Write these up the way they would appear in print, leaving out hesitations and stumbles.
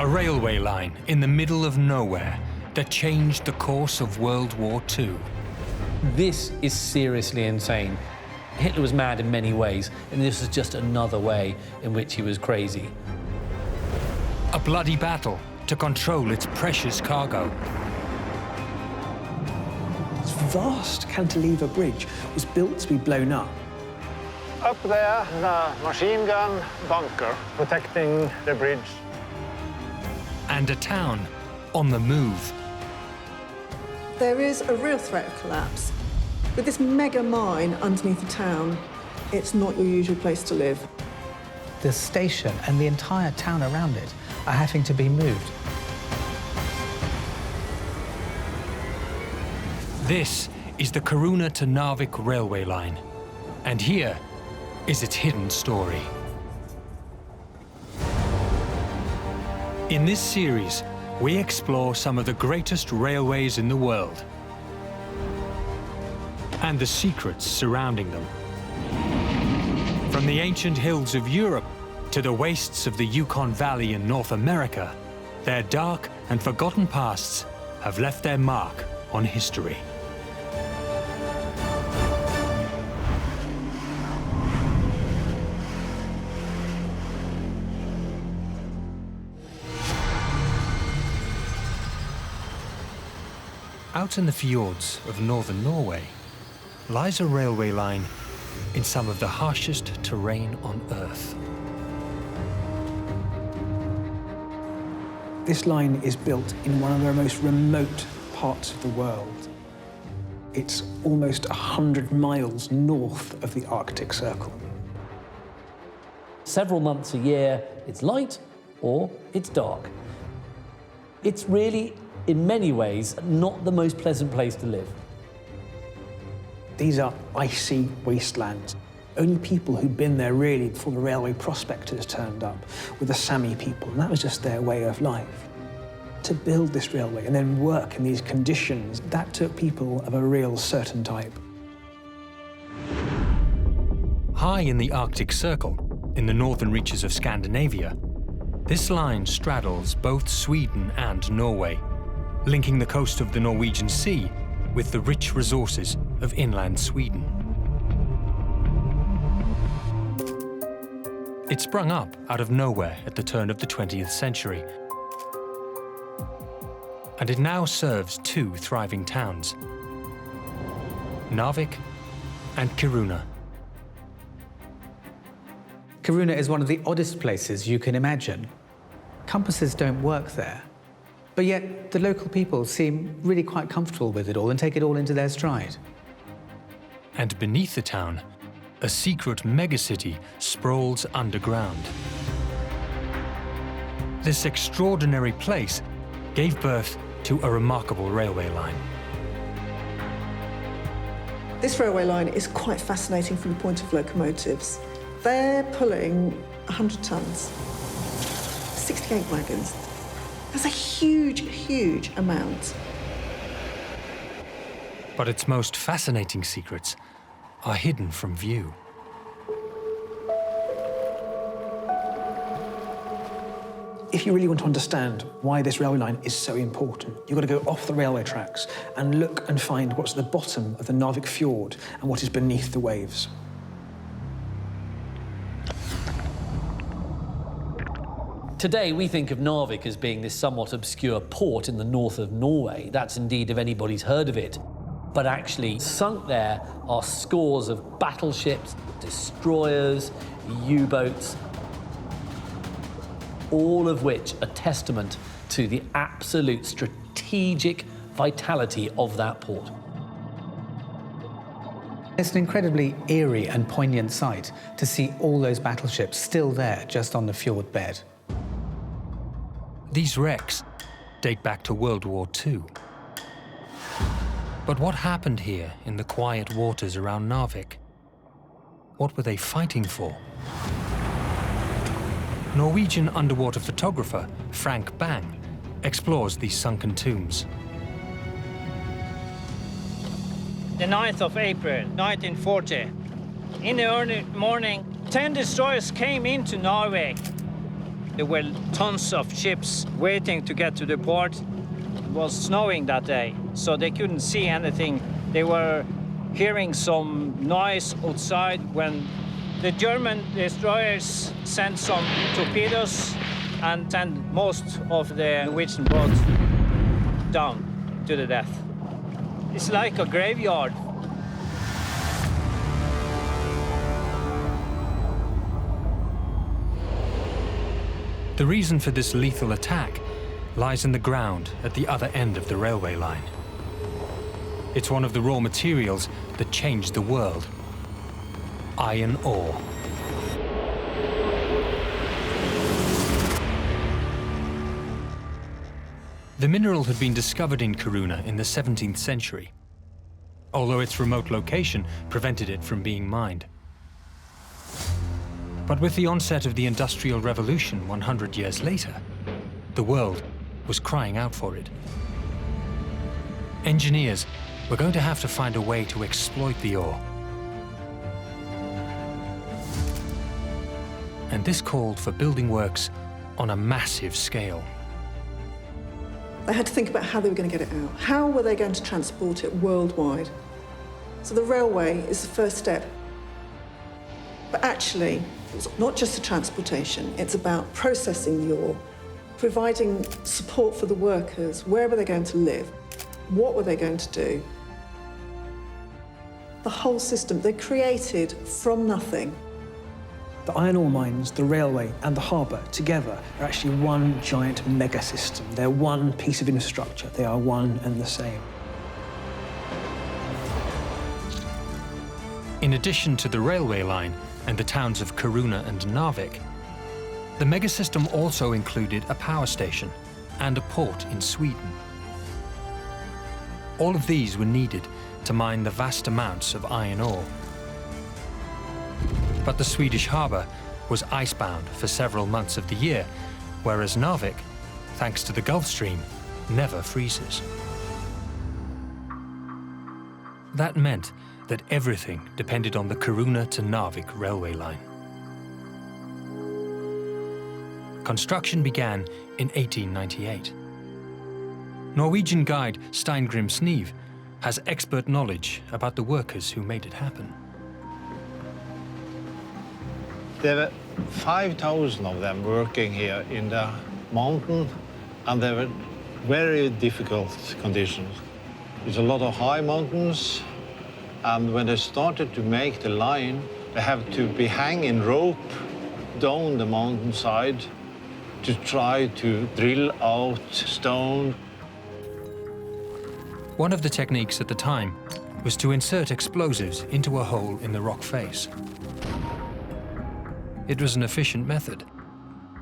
A railway line in the middle of nowhere that changed the course of World War II. This is seriously insane. Hitler was mad in many ways, and this is just another way in which he was crazy. A bloody battle to control its precious cargo. This vast cantilever bridge was built to be blown up. Up there, the machine gun bunker protecting the bridge. And a town on the move. There is a real threat of collapse. With this mega mine underneath the town, it's not your usual place to live. The station and the entire town around it are having to be moved. This is the Kiruna to Narvik railway line. And here is its hidden story. In this series, we explore some of the greatest railways in the world and the secrets surrounding them. From the ancient hills of Europe to the wastes of the Yukon Valley in North America, their dark and forgotten pasts have left their mark on history. Out in the fjords of northern Norway lies a railway line in some of the harshest terrain on Earth. This line is built in one of the most remote parts of the world. It's almost 100 miles north of the Arctic Circle. Several months a year, it's light or it's dark. It's really, in many ways, not the most pleasant place to live. These are icy wastelands. Only people who'd been there really before the railway prospectors turned up were the Sami people, and that was just their way of life. To build this railway and then work in these conditions, that took people of a real certain type. High in the Arctic Circle, in the northern reaches of Scandinavia, this line straddles both Sweden and Norway, linking the coast of the Norwegian Sea with the rich resources of inland Sweden. It sprung up out of nowhere at the turn of the 20th century, and it now serves two thriving towns, Narvik and Kiruna. Kiruna is one of the oddest places you can imagine. Compasses don't work there, but yet the local people seem really quite comfortable with it all and take it all into their stride. And beneath the town, a secret megacity sprawls underground. This extraordinary place gave birth to a remarkable railway line. This railway line is quite fascinating from the point of locomotives. They're pulling 100 tons, 68 wagons. That's a huge, huge amount. But its most fascinating secrets are hidden from view. If you really want to understand why this railway line is so important, you've got to go off the railway tracks and look and find what's at the bottom of the Narvik fjord and what is beneath the waves. Today, we think of Narvik as being this somewhat obscure port in the north of Norway. That's indeed if anybody's heard of it. But actually, sunk there are scores of battleships, destroyers, U-boats, all of which are testament to the absolute strategic vitality of that port. It's an incredibly eerie and poignant sight to see all those battleships still there just on the fjord bed. These wrecks date back to World War II. But what happened here in the quiet waters around Narvik? What were they fighting for? Norwegian underwater photographer Frank Bang explores these sunken tombs. The 9th of April, 1940. In the early morning, 10 destroyers came into Norway. There were tons of ships waiting to get to the port. It was snowing that day, so they couldn't see anything. They were hearing some noise outside when the German destroyers sent some torpedoes and sent most of the Norwegian boats down to the death. It's like a graveyard. The reason for this lethal attack lies in the ground at the other end of the railway line. It's one of the raw materials that changed the world: iron ore. The mineral had been discovered in Kiruna in the 17th century, although its remote location prevented it from being mined. But with the onset of the Industrial Revolution 100 years later, the world was crying out for it. Engineers were going to have to find a way to exploit the ore. And this called for building works on a massive scale. They had to think about how they were going to get it out. How were they going to transport it worldwide? So the railway is the first step. But actually, it's not just the transportation, it's about processing the ore, providing support for the workers. Where were they going to live? What were they going to do? The whole system, they created from nothing. The iron ore mines, the railway and the harbour together are actually one giant mega system. They're one piece of infrastructure. They are one and the same. In addition to the railway line and the towns of Kiruna and Narvik, the megasystem also included a power station and a port in Sweden. All of these were needed to mine the vast amounts of iron ore. But the Swedish harbour was icebound for several months of the year, whereas Narvik, thanks to the Gulf Stream, never freezes. That meant that everything depended on the Kiruna to Narvik railway line. Construction began in 1898. Norwegian guide Steingrim Sneeve has expert knowledge about the workers who made it happen. There were 5,000 of them working here in the mountain, and they were very difficult conditions. There's a lot of high mountains, and when they started to make the line, they have to be hanging rope down the mountainside to try to drill out stone. One of the techniques at the time was to insert explosives into a hole in the rock face. It was an efficient method,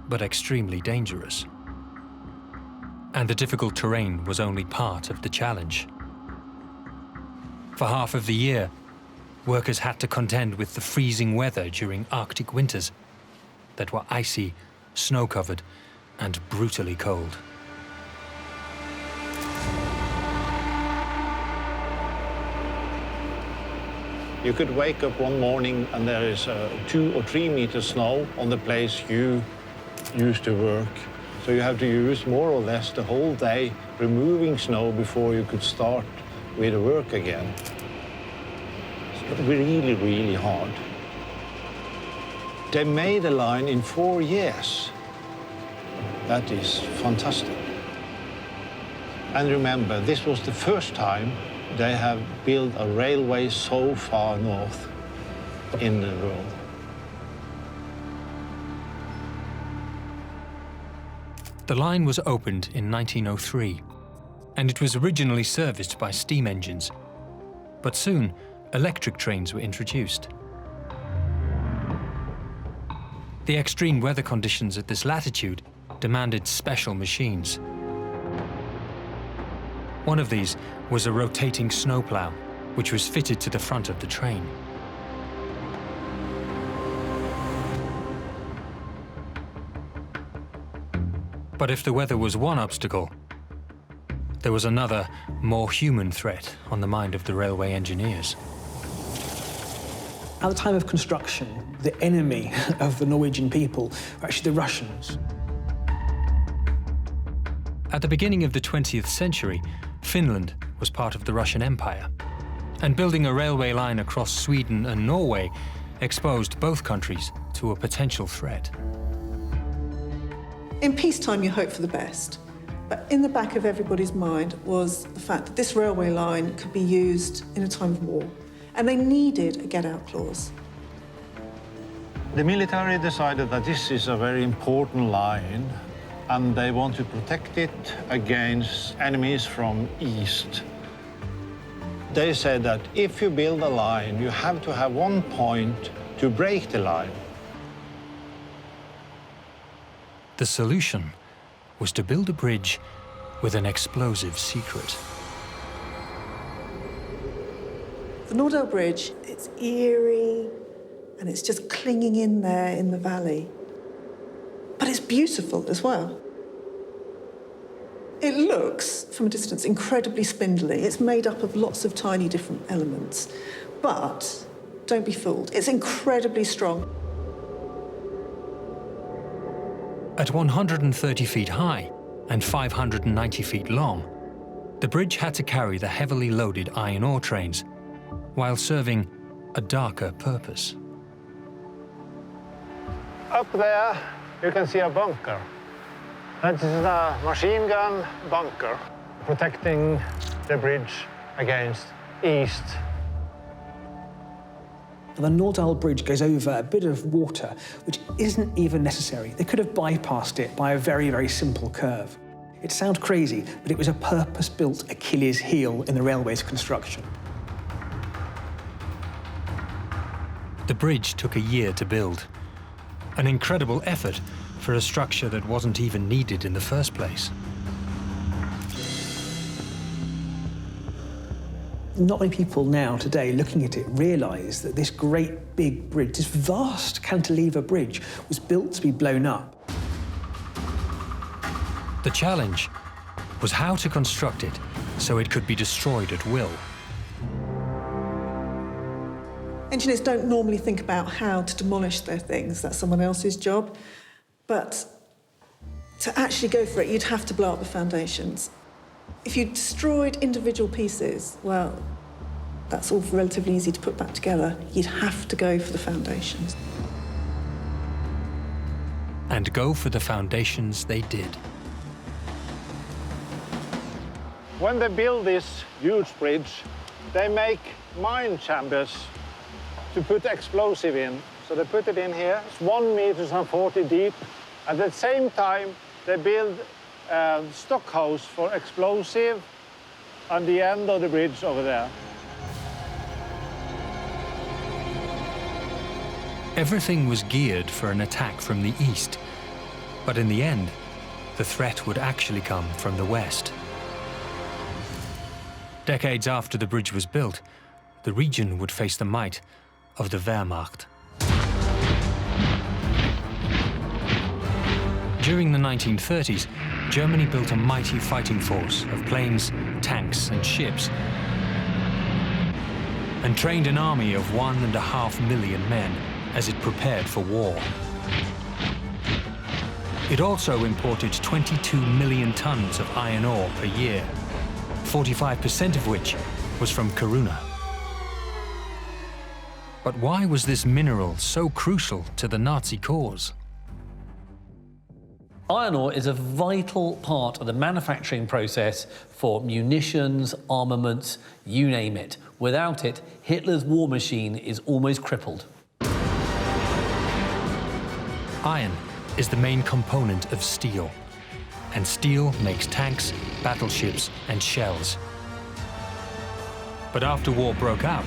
but extremely dangerous. And the difficult terrain was only part of the challenge. For half of the year, workers had to contend with the freezing weather during Arctic winters that were icy, snow-covered, and brutally cold. You could wake up one morning and there is 2 or 3 meters snow on the place you used to work. So you have to use more or less the whole day removing snow before you could start with the work again. It's really, really hard. They made a line in 4 years. That is fantastic. And remember, this was the first time they have built a railway so far north in the world. The line was opened in 1903, and it was originally serviced by steam engines. But soon, electric trains were introduced. The extreme weather conditions at this latitude demanded special machines. One of these was a rotating snowplow, which was fitted to the front of the train. But if the weather was one obstacle, there was another, more human threat on the mind of the railway engineers. At the time of construction, the enemy of the Norwegian people were actually the Russians. At the beginning of the 20th century, Finland was part of the Russian Empire, and building a railway line across Sweden and Norway exposed both countries to a potential threat. In peacetime, you hope for the best. But in the back of everybody's mind was the fact that this railway line could be used in a time of war. And they needed a get-out clause. The military decided that this is a very important line, and they want to protect it against enemies from east. They said that if you build a line, you have to have one point to break the line. The solution was to build a bridge with an explosive secret. The Nordell Bridge, it's eerie, and it's just clinging in there in the valley. But it's beautiful as well. It looks, from a distance, incredibly spindly. It's made up of lots of tiny different elements. But don't be fooled, it's incredibly strong. At 130 feet high and 590 feet long, the bridge had to carry the heavily loaded iron ore trains while serving a darker purpose. Up there, you can see a bunker. That is a machine gun bunker protecting the bridge against east. The Nordell Bridge goes over a bit of water, which isn't even necessary. They could have bypassed it by a very, very simple curve. It sounds crazy, but it was a purpose-built Achilles heel in the railway's construction. The bridge took a year to build. An incredible effort for a structure that wasn't even needed in the first place. Not many people now, today, looking at it, realise that this great big bridge, this vast cantilever bridge, was built to be blown up. The challenge was how to construct it so it could be destroyed at will. Engineers don't normally think about how to demolish their things. That's someone else's job. But to actually go for it, you'd have to blow up the foundations. If you destroyed individual pieces, well, that's all relatively easy to put back together. You'd have to go for the foundations. And go for the foundations they did. When they build this huge bridge, they make mine chambers to put explosive in. So they put it in here. It's 1 meter and 40 deep. At the same time, they build a stockhouse for explosive on the end of the bridge over there. Everything was geared for an attack from the east, but in the end, the threat would actually come from the west. Decades after the bridge was built, the region would face the might of the Wehrmacht. During the 1930s, Germany built a mighty fighting force of planes, tanks and ships, and trained an army of 1.5 million men as it prepared for war. It also imported 22 million tons of iron ore per year, 45% of which was from Kiruna. But why was this mineral so crucial to the Nazi cause? Iron ore is a vital part of the manufacturing process for munitions, armaments, you name it. Without it, Hitler's war machine is almost crippled. Iron is the main component of steel, and steel makes tanks, battleships, and shells. But after war broke out,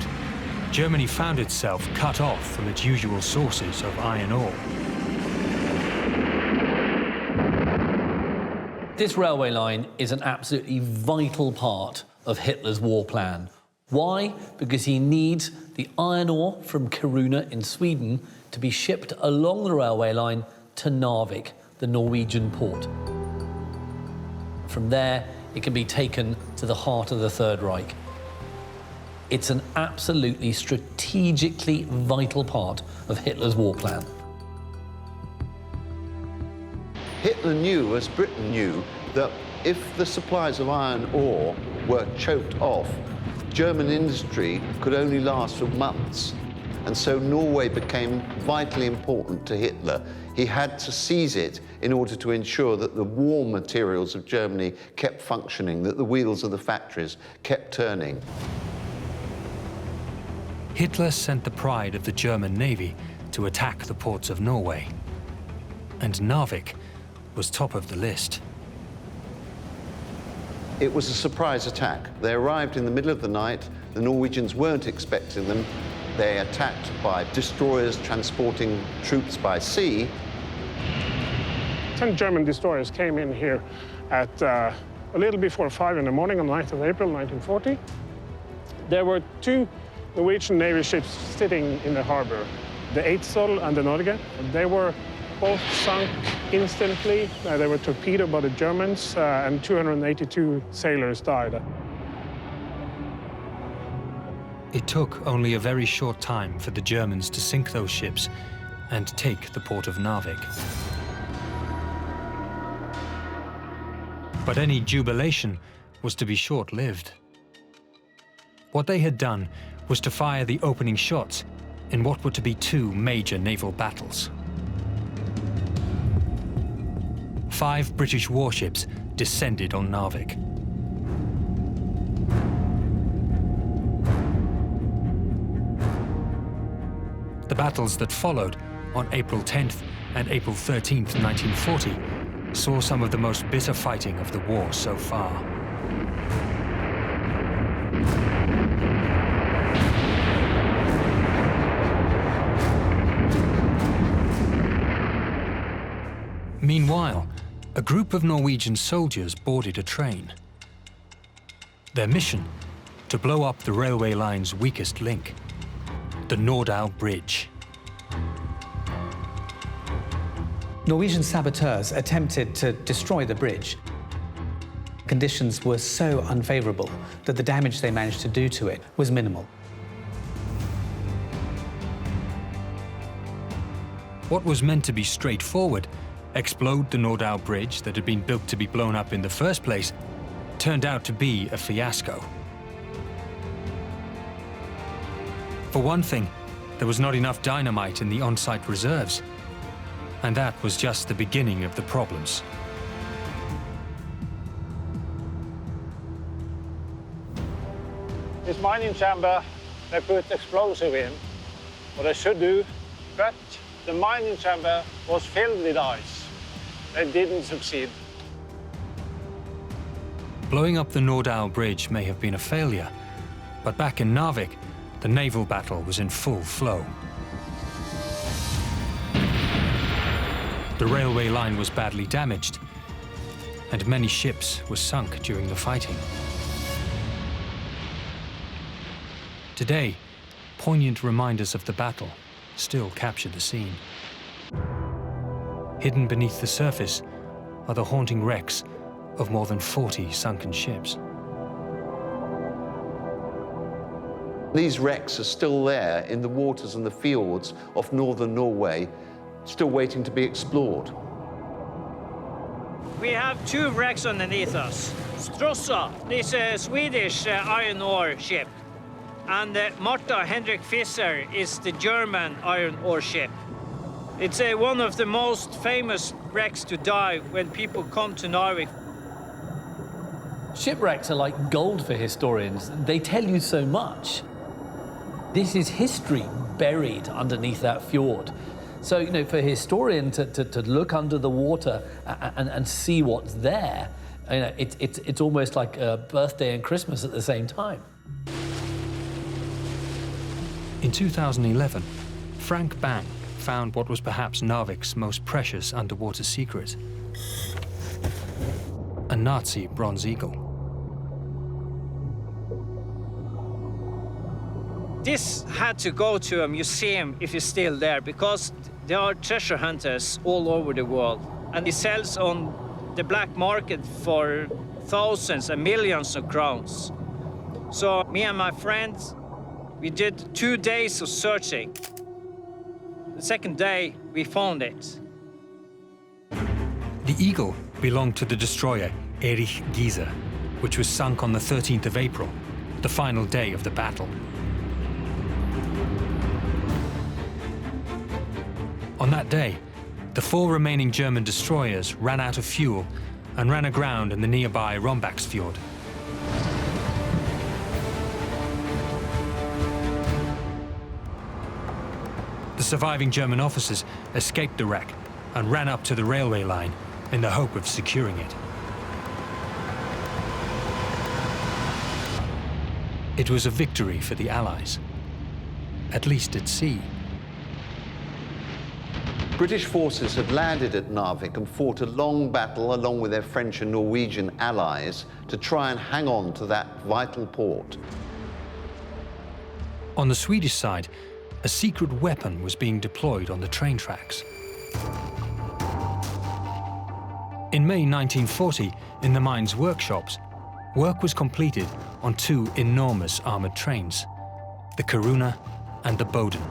Germany found itself cut off from its usual sources of iron ore. This railway line is an absolutely vital part of Hitler's war plan. Why? Because he needs the iron ore from Kiruna in Sweden to be shipped along the railway line to Narvik, the Norwegian port. From there, it can be taken to the heart of the Third Reich. It's an absolutely strategically vital part of Hitler's war plan. Hitler knew, as Britain knew, that if the supplies of iron ore were choked off, German industry could only last for months. And so Norway became vitally important to Hitler. He had to seize it in order to ensure that the war materials of Germany kept functioning, that the wheels of the factories kept turning. Hitler sent the pride of the German Navy to attack the ports of Norway. And Narvik was top of the list. It was a surprise attack. They arrived in the middle of the night. The Norwegians weren't expecting them. They attacked by destroyers transporting troops by sea. 10 German destroyers came in here at a little before 5 in the morning on the 9th of April, 1940. There were 2 Norwegian Navy ships sitting in the harbor, the Eidsvoll and the Norge. They were both sunk instantly. They were torpedoed by the Germans, and 282 sailors died. It took only a very short time for the Germans to sink those ships and take the port of Narvik. But any jubilation was to be short-lived. What they had done was to fire the opening shots in what were to be 2 major naval battles. 5 British warships descended on Narvik. The battles that followed on April 10th and April 13th, 1940, saw some of the most bitter fighting of the war so far. Meanwhile, a group of Norwegian soldiers boarded a train. Their mission: to blow up the railway line's weakest link, the Norddal Bridge. Norwegian saboteurs attempted to destroy the bridge. Conditions were so unfavorable that the damage they managed to do to it was minimal. What was meant to be straightforward, explode the Norddal Bridge that had been built to be blown up in the first place, turned out to be a fiasco. For one thing, there was not enough dynamite in the on-site reserves, and that was just the beginning of the problems. This mining chamber, they put explosive in, what they should do, but the mining chamber was filled with ice. They didn't succeed. Blowing up the Norddal Bridge may have been a failure, but back in Narvik, the naval battle was in full flow. The railway line was badly damaged, and many ships were sunk during the fighting. Today, poignant reminders of the battle still capture the scene. Hidden beneath the surface are the haunting wrecks of more than 40 sunken ships. These wrecks are still there in the waters and the fjords of northern Norway, still waiting to be explored. We have 2 wrecks underneath us. Strossa, this Swedish iron ore ship, and Martha Hendrik Fisser is the German iron ore ship. It's one of the most famous wrecks to dive when people come to Narvik. Shipwrecks are like gold for historians. They tell you so much. This is history buried underneath that fjord. So, you know, for a historian to look under the water and see what's there, you know, it's almost like a birthday and Christmas at the same time. In 2011, Frank Bang found what was perhaps Narvik's most precious underwater secret: a Nazi bronze eagle. This had to go to a museum if it's still there, because there are treasure hunters all over the world, and it sells on the black market for thousands and millions of crowns. So me and my friends, we did 2 days of searching. The second day, we found it. The eagle belonged to the destroyer Erich Giese, which was sunk on the 13th of April, the final day of the battle. On that day, the 4 remaining German destroyers ran out of fuel and ran aground in the nearby Rombaksfjord. The surviving German officers escaped the wreck and ran up to the railway line in the hope of securing it. It was a victory for the Allies, at least at sea. British forces had landed at Narvik and fought a long battle along with their French and Norwegian allies to try and hang on to that vital port. On the Swedish side, a secret weapon was being deployed on the train tracks. In May 1940, in the mine's workshops, work was completed on 2 enormous armoured trains, the Kiruna and the Boden.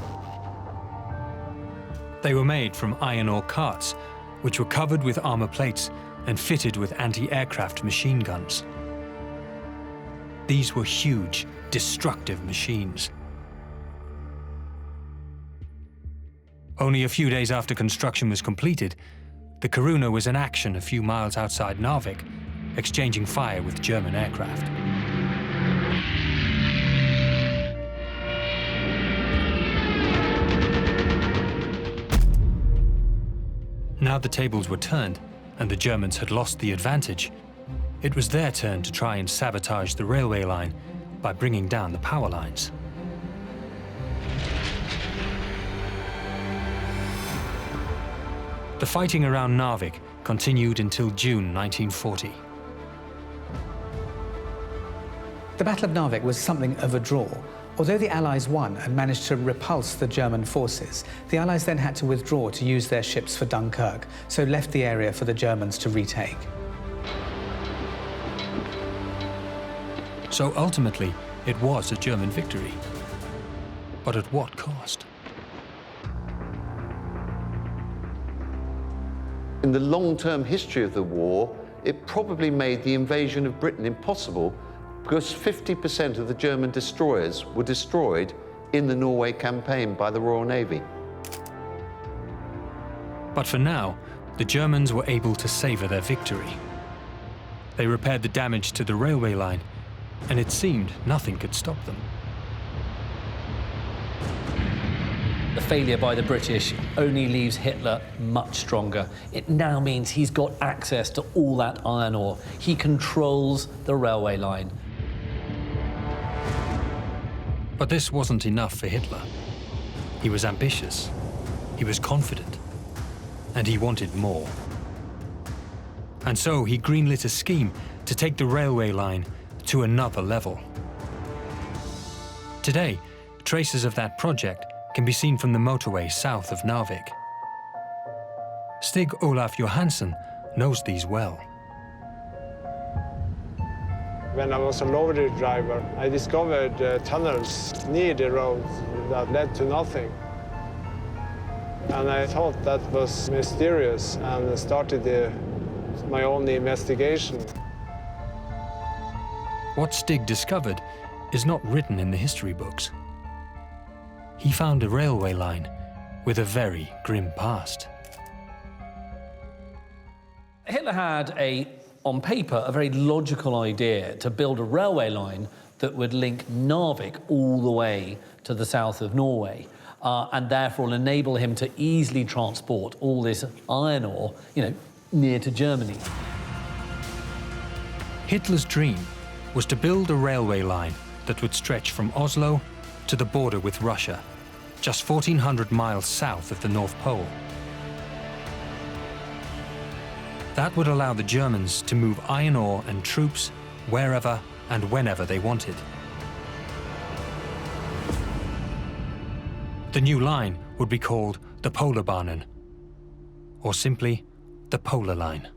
They were made from iron ore carts, which were covered with armour plates and fitted with anti-aircraft machine guns. These were huge, destructive machines. Only a few days after construction was completed, the Kiruna was in action a few miles outside Narvik, exchanging fire with German aircraft. Now the tables were turned and the Germans had lost the advantage. It was their turn to try and sabotage the railway line by bringing down the power lines. The fighting around Narvik continued until June 1940. The Battle of Narvik was something of a draw. Although the Allies won and managed to repulse the German forces, the Allies then had to withdraw to use their ships for Dunkirk, so left the area for the Germans to retake. So ultimately, it was a German victory. But at what cost? In the long-term history of the war, it probably made the invasion of Britain impossible because 50% of the German destroyers were destroyed in the Norway campaign by the Royal Navy. But for now, the Germans were able to savour their victory. They repaired the damage to the railway line, and it seemed nothing could stop them. The failure by the British only leaves Hitler much stronger. It now means he's got access to all that iron ore. He controls the railway line. But this wasn't enough for Hitler. He was ambitious, he was confident, and he wanted more. And so he greenlit a scheme to take the railway line to another level. Today, traces of that project can be seen from the motorway south of Narvik. Stig Olaf Johansen knows these well. When I was a lorry driver, I discovered tunnels near the road that led to nothing. And I thought that was mysterious and started my own investigation. What Stig discovered is not written in the history books. He found a railway line with a very grim past. Hitler had on paper, a very logical idea to build a railway line that would link Narvik all the way to the south of Norway, and therefore enable him to easily transport all this iron ore, near to Germany. Hitler's dream was to build a railway line that would stretch from Oslo to the border with Russia, just 1,400 miles south of the North Pole. That would allow the Germans to move iron ore and troops wherever and whenever they wanted. The new line would be called the Polarbahnen, or simply the Polar Line.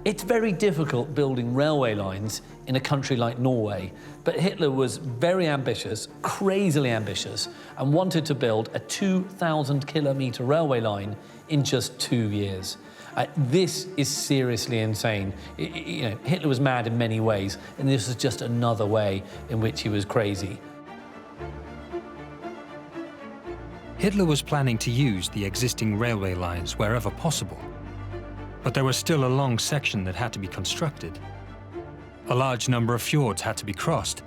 It's very difficult building railway lines in a country like Norway, but Hitler was very ambitious, crazily ambitious, and wanted to build a 2,000-kilometre railway line in just 2 years. This is seriously insane. You know, Hitler was mad in many ways, and this is just another way in which he was crazy. Hitler was planning to use the existing railway lines wherever possible, but there was still a long section that had to be constructed. A large number of fjords had to be crossed,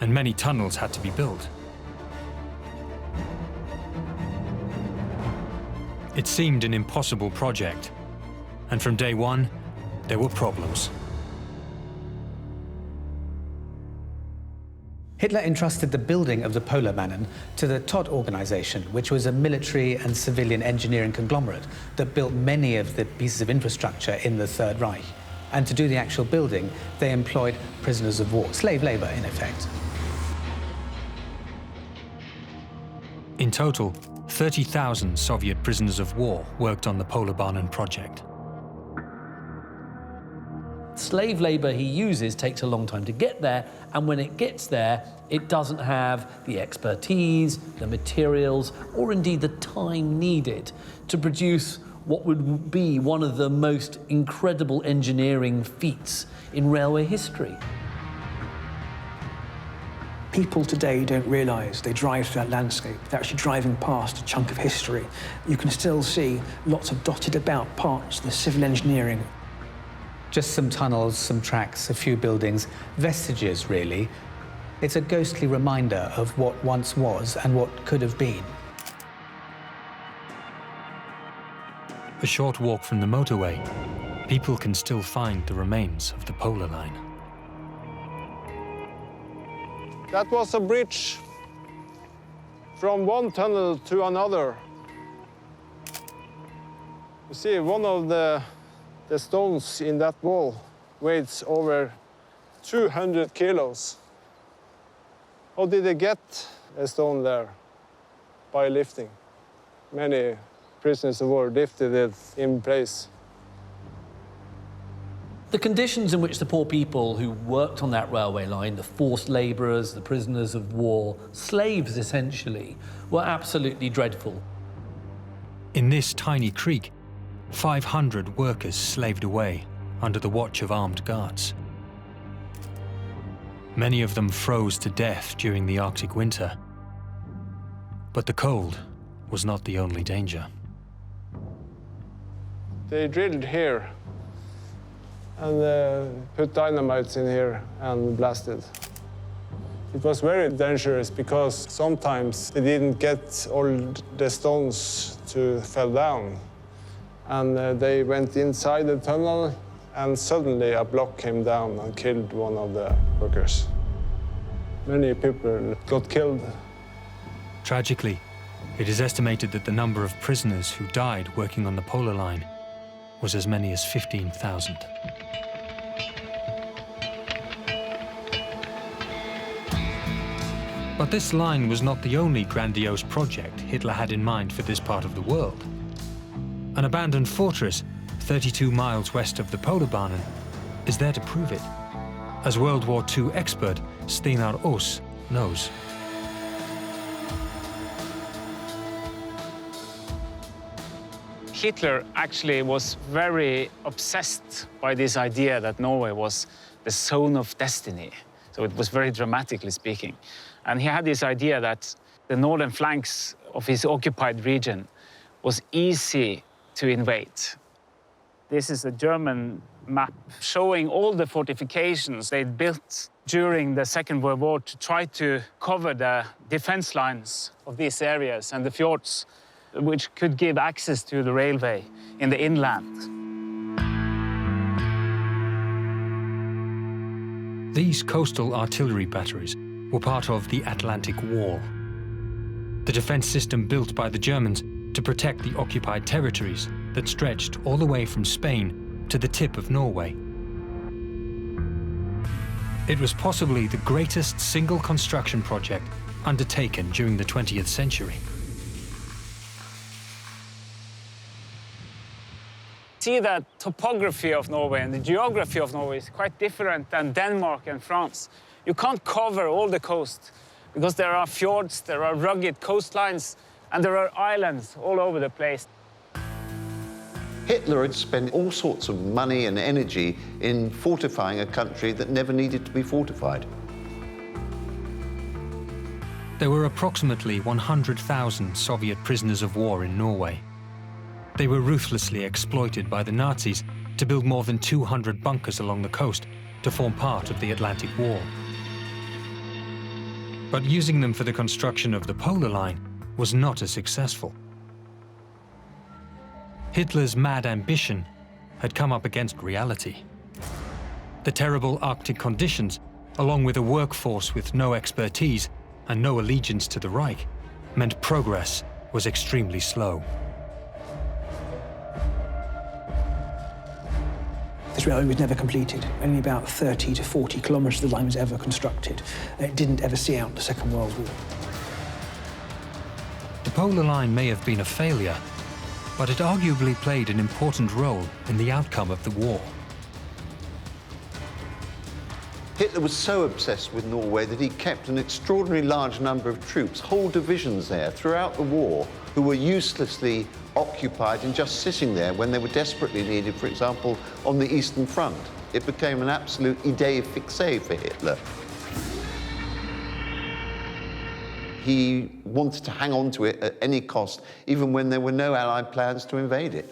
and many tunnels had to be built. It seemed an impossible project, and from day one, there were problems. Hitler entrusted the building of the Polarbanan to the Todt organization, which was a military and civilian engineering conglomerate that built many of the pieces of infrastructure in the Third Reich. And to do the actual building, they employed prisoners of war, slave labor in effect. In total, 30,000 Soviet prisoners of war worked on the Polarbanan project. Slave labor he uses takes a long time to get there, and when it gets there, it doesn't have the expertise, the materials, or indeed the time needed to produce what would be one of the most incredible engineering feats in railway history. People today don't realise they drive through that landscape. They're actually driving past a chunk of history. You can still see lots of dotted about parts of the civil engineering. Just some tunnels, some tracks, a few buildings, vestiges really. It's a ghostly reminder of what once was and what could have been. A short walk from the motorway, people can still find the remains of the Polar Line. That was a bridge from one tunnel to another. You see, one of the stones in that wall weighs over 200 kilos. How did they get a stone there? By lifting. Many prisoners of war lifted it in place. The conditions in which the poor people who worked on that railway line, the forced labourers, the prisoners of war, slaves essentially, were absolutely dreadful. In this tiny creek, 500 workers slaved away under the watch of armed guards. Many of them froze to death during the Arctic winter. But the cold was not the only danger. They drilled here and put dynamites in here and blasted. It was very dangerous because sometimes they didn't get all the stones to fall down. And they went inside the tunnel, and suddenly a block came down and killed one of the workers. Many people got killed. Tragically, it is estimated that the number of prisoners who died working on the Polar Line was as many as 15,000. But this line was not the only grandiose project Hitler had in mind for this part of the world. An abandoned fortress, 32 miles west of the Polarbanan, is there to prove it, as World War II expert Steinar Os knows. Hitler actually was very obsessed by this idea that Norway was the zone of destiny. So it was very dramatically speaking. And he had this idea that the northern flanks of his occupied region was easy to invade. This is a German map showing all the fortifications they'd built during the Second World War to try to cover the defense lines of these areas and the fjords, which could give access to the railway in the inland. These coastal artillery batteries were part of the Atlantic Wall, the defense system built by the Germans to protect the occupied territories that stretched all the way from Spain to the tip of Norway. It was possibly the greatest single construction project undertaken during the 20th century. See that topography of Norway and the geography of Norway is quite different than Denmark and France. You can't cover all the coast because there are fjords, there are rugged coastlines, and there are islands all over the place. Hitler had spent all sorts of money and energy in fortifying a country that never needed to be fortified. There were approximately 100,000 Soviet prisoners of war in Norway. They were ruthlessly exploited by the Nazis to build more than 200 bunkers along the coast to form part of the Atlantic Wall. But using them for the construction of the Polar Line was not as successful. Hitler's mad ambition had come up against reality. The terrible Arctic conditions, along with a workforce with no expertise and no allegiance to the Reich, meant progress was extremely slow. This railway was never completed. Only about 30 to 40 kilometres of the line was ever constructed. It didn't ever see out the Second World War. The Polar Line may have been a failure, but it arguably played an important role in the outcome of the war. Hitler was so obsessed with Norway that he kept an extraordinarily large number of troops, whole divisions there throughout the war, who were uselessly occupied and just sitting there when they were desperately needed, for example, on the Eastern Front. It became an absolute idée fixe for Hitler. He wanted to hang on to it at any cost, even when there were no Allied plans to invade it.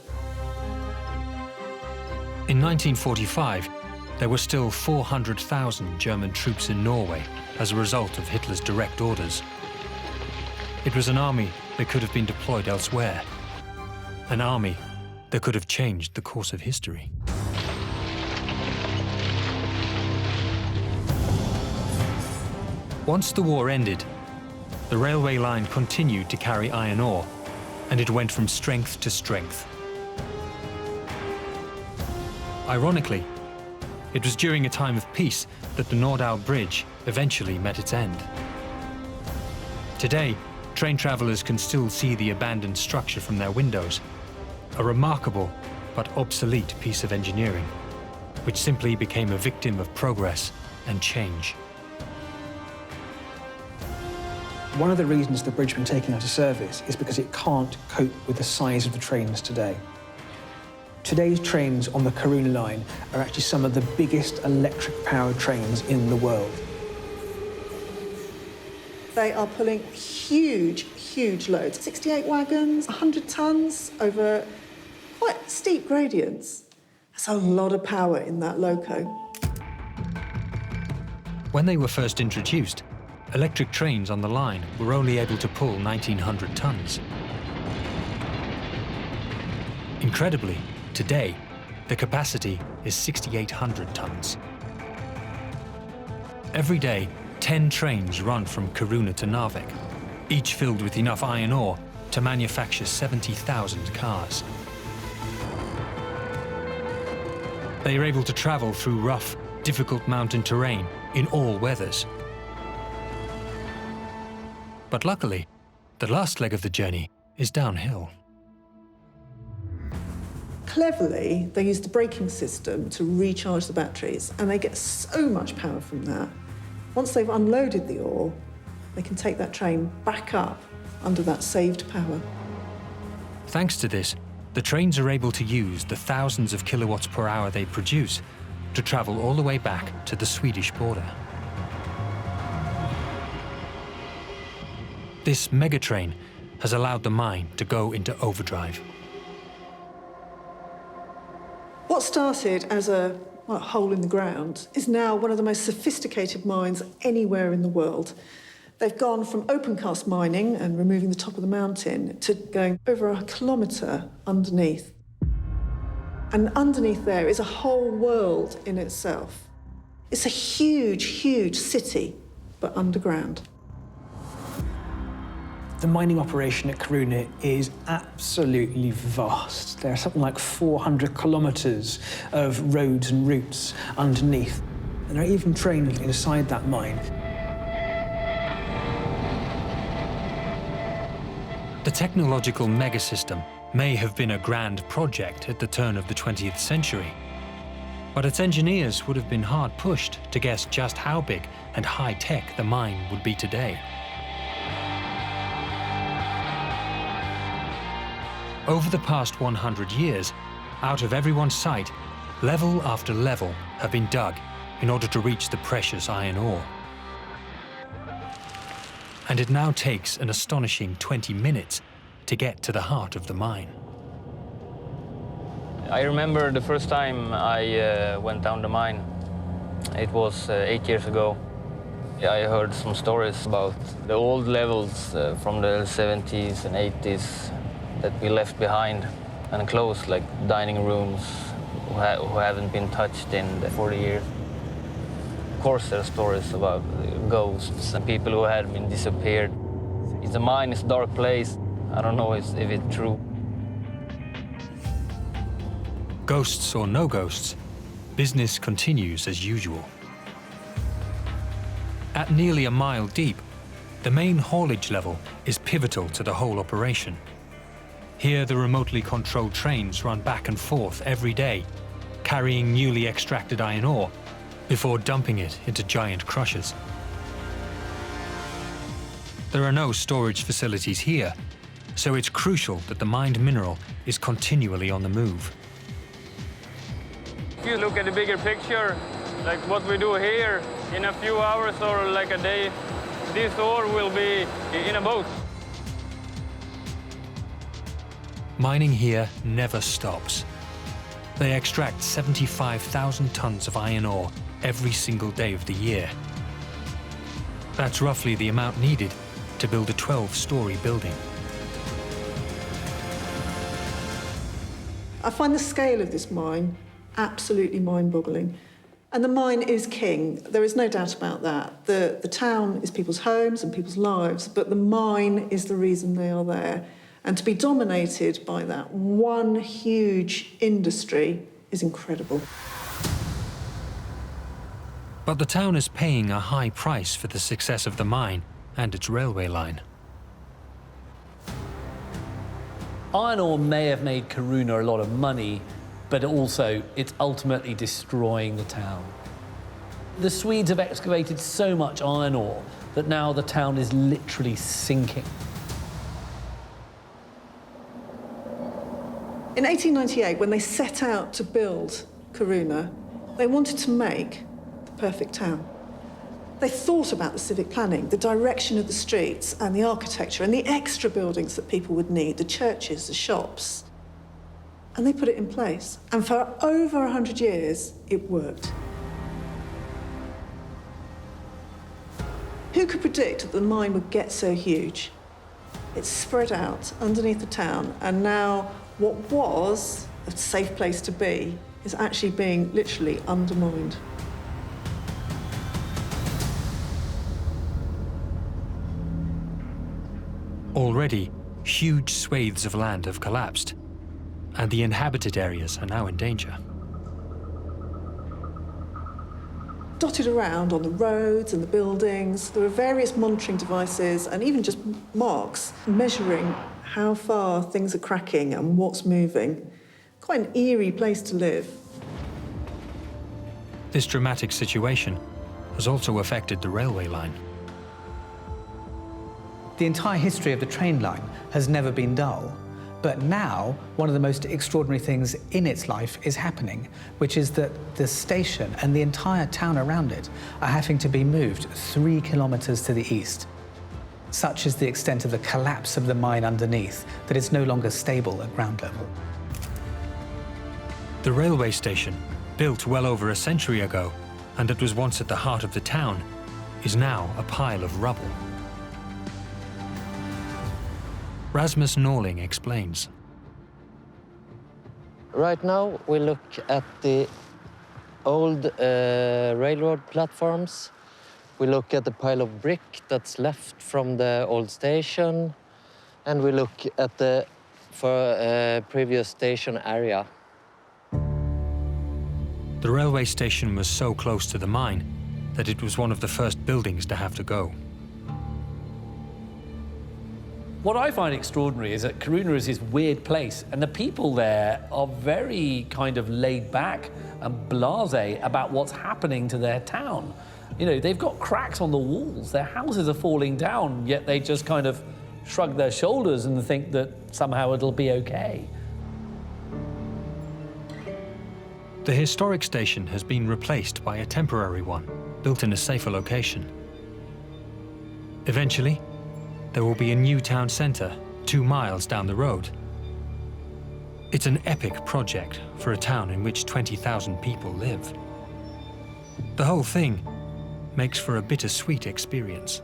In 1945, there were still 400,000 German troops in Norway as a result of Hitler's direct orders. It was an army that could have been deployed elsewhere. An army that could have changed the course of history. Once the war ended, the railway line continued to carry iron ore, and it went from strength to strength. Ironically, it was during a time of peace that the Nordau Bridge eventually met its end. Today, train travelers can still see the abandoned structure from their windows, a remarkable but obsolete piece of engineering, which simply became a victim of progress and change. One of the reasons the bridge has been taken out of service is because it can't cope with the size of the trains today. Today's trains on the Kiruna line are actually some of the biggest electric-powered trains in the world. They are pulling huge, huge loads. 68 wagons, 100 tonnes over quite steep gradients. That's a lot of power in that loco. When they were first introduced, electric trains on the line were only able to pull 1,900 tons. Incredibly, today, the capacity is 6,800 tons. Every day, 10 trains run from Kiruna to Narvik, each filled with enough iron ore to manufacture 70,000 cars. They are able to travel through rough, difficult mountain terrain in all weathers. But luckily, the last leg of the journey is downhill. Cleverly, they use the braking system to recharge the batteries, and they get so much power from that. Once they've unloaded the ore, they can take that train back up under that saved power. Thanks to this, the trains are able to use the thousands of kilowatts per hour they produce to travel all the way back to the Swedish border. This megatrain has allowed the mine to go into overdrive. What started as a hole in the ground is now one of the most sophisticated mines anywhere in the world. They've gone from open cast mining and removing the top of the mountain to going over a kilometre underneath. And underneath there is a whole world in itself. It's a huge, huge city, but underground. The mining operation at Kiruna is absolutely vast. There are something like 400 kilometres of roads and routes underneath. And there are even trains inside that mine. The technological megasystem may have been a grand project at the turn of the 20th century, but its engineers would have been hard pushed to guess just how big and high-tech the mine would be today. Over the past 100 years, out of everyone's sight, level after level have been dug in order to reach the precious iron ore. And it now takes an astonishing 20 minutes to get to the heart of the mine. I remember the first time I went down the mine. It was 8 years ago. I heard some stories about the old levels from the 70s and 80s that we left behind and closed, like dining rooms who haven't been touched in 40 years. Of course, there are stories about ghosts and people who had been disappeared. The mine is a dark place. I don't know if it's true. Ghosts or no ghosts, business continues as usual. At nearly a mile deep, the main haulage level is pivotal to the whole operation. Here, the remotely controlled trains run back and forth every day, carrying newly extracted iron ore before dumping it into giant crushers. There are no storage facilities here, so it's crucial that the mined mineral is continually on the move. If you look at the bigger picture, like what we do here, in a few hours or like a day, this ore will be in a boat. Mining here never stops. They extract 75,000 tons of iron ore every single day of the year. That's roughly the amount needed to build a 12-story building. I find the scale of this mine absolutely mind-boggling. And the mine is king, there is no doubt about that. The town is people's homes and people's lives, but the mine is the reason they are there. And to be dominated by that one huge industry is incredible. But the town is paying a high price for the success of the mine and its railway line. Iron ore may have made Kiruna a lot of money, but also it's ultimately destroying the town. The Swedes have excavated so much iron ore that now the town is literally sinking. In 1898, when they set out to build Kiruna, they wanted to make the perfect town. They thought about the civic planning, the direction of the streets and the architecture and the extra buildings that people would need, the churches, the shops. And they put it in place. And for over 100 years, it worked. Who could predict that the mine would get so huge? It's spread out underneath the town, and now what was a safe place to be is actually being literally undermined. Already, huge swathes of land have collapsed, and the inhabited areas are now in danger. Dotted around on the roads and the buildings, there are various monitoring devices and even just marks measuring how far things are cracking and what's moving. Quite an eerie place to live. This dramatic situation has also affected the railway line. The entire history of the train line has never been dull. But now, one of the most extraordinary things in its life is happening, which is that the station and the entire town around it are having to be moved 3 kilometers to the east. Such is the extent of the collapse of the mine underneath that it's no longer stable at ground level. The railway station, built well over a century ago, and that was once at the heart of the town, is now a pile of rubble. Rasmus Norling explains. Right now, we look at the old railroad platforms. We look at the pile of brick that's left from the old station, and we look at the previous station area. The railway station was so close to the mine that it was one of the first buildings to have to go. What I find extraordinary is that Kiruna is this weird place, and the people there are very kind of laid back and blasé about what's happening to their town. You know, they've got cracks on the walls, their houses are falling down, yet they just kind of shrug their shoulders and think that somehow it'll be okay. The historic station has been replaced by a temporary one, built in a safer location. Eventually, there will be a new town centre 2 miles down the road. It's an epic project for a town in which 20,000 people live. The whole thing makes for a bittersweet experience.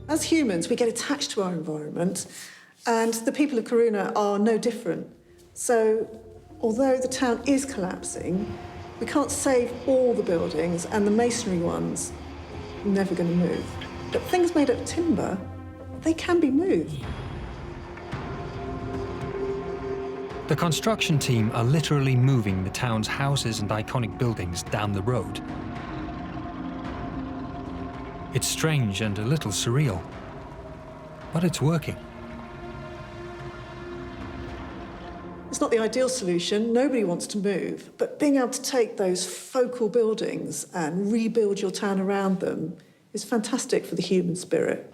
As humans, we get attached to our environment, and the people of Kiruna are no different. So, although the town is collapsing, we can't save all the buildings, and the masonry ones are never going to move. But things made of timber, they can be moved. The construction team are literally moving the town's houses and iconic buildings down the road. It's strange and a little surreal, but it's working. It's not the ideal solution, nobody wants to move, but being able to take those focal buildings and rebuild your town around them is fantastic for the human spirit.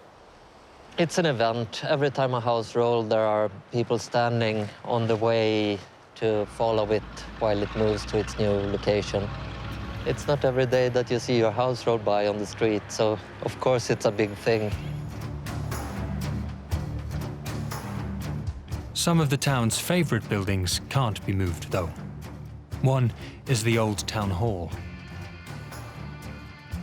It's an event. Every time a house rolls, there are people standing on the way to follow it while it moves to its new location. It's not every day that you see your house roll by on the street, so of course it's a big thing. Some of the town's favourite buildings can't be moved, though. One is the old town hall.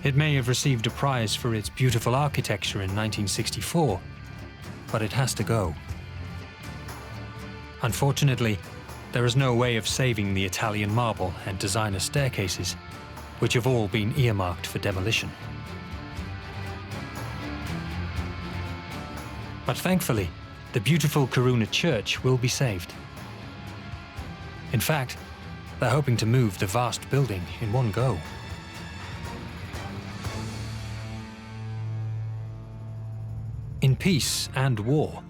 It may have received a prize for its beautiful architecture in 1964, but it has to go. Unfortunately, there is no way of saving the Italian marble and designer staircases, which have all been earmarked for demolition. But thankfully, the beautiful Kiruna church will be saved. In fact, they're hoping to move the vast building in one go. In peace and war,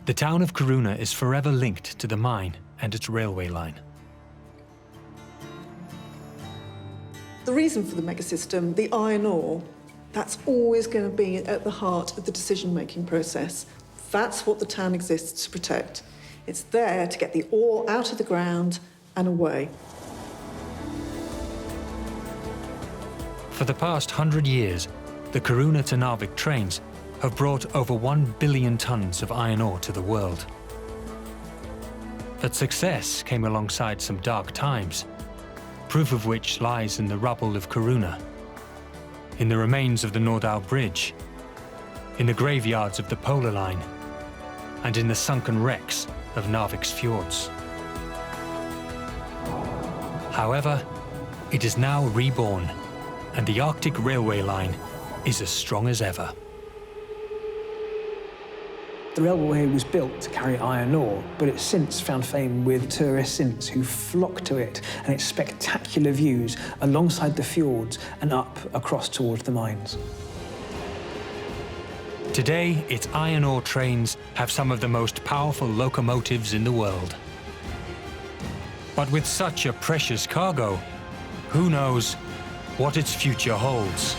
the town of Kiruna is forever linked to the mine and its railway line. The reason for the megasystem, the iron ore, that's always going to be at the heart of the decision-making process. That's what the town exists to protect. It's there to get the ore out of the ground and away. For the past 100 years, the Kiruna to Narvik trains have brought over 1 billion tons of iron ore to the world. That success came alongside some dark times, proof of which lies in the rubble of Kiruna, in the remains of the Nordau Bridge, in the graveyards of the Polar Line, and in the sunken wrecks of Narvik's fjords. However, it is now reborn, and the Arctic Railway Line is as strong as ever. The railway was built to carry iron ore, but it's since found fame with tourists who flock to it and its spectacular views alongside the fjords and up across towards the mines. Today, its iron ore trains have some of the most powerful locomotives in the world. But with such a precious cargo, who knows what its future holds?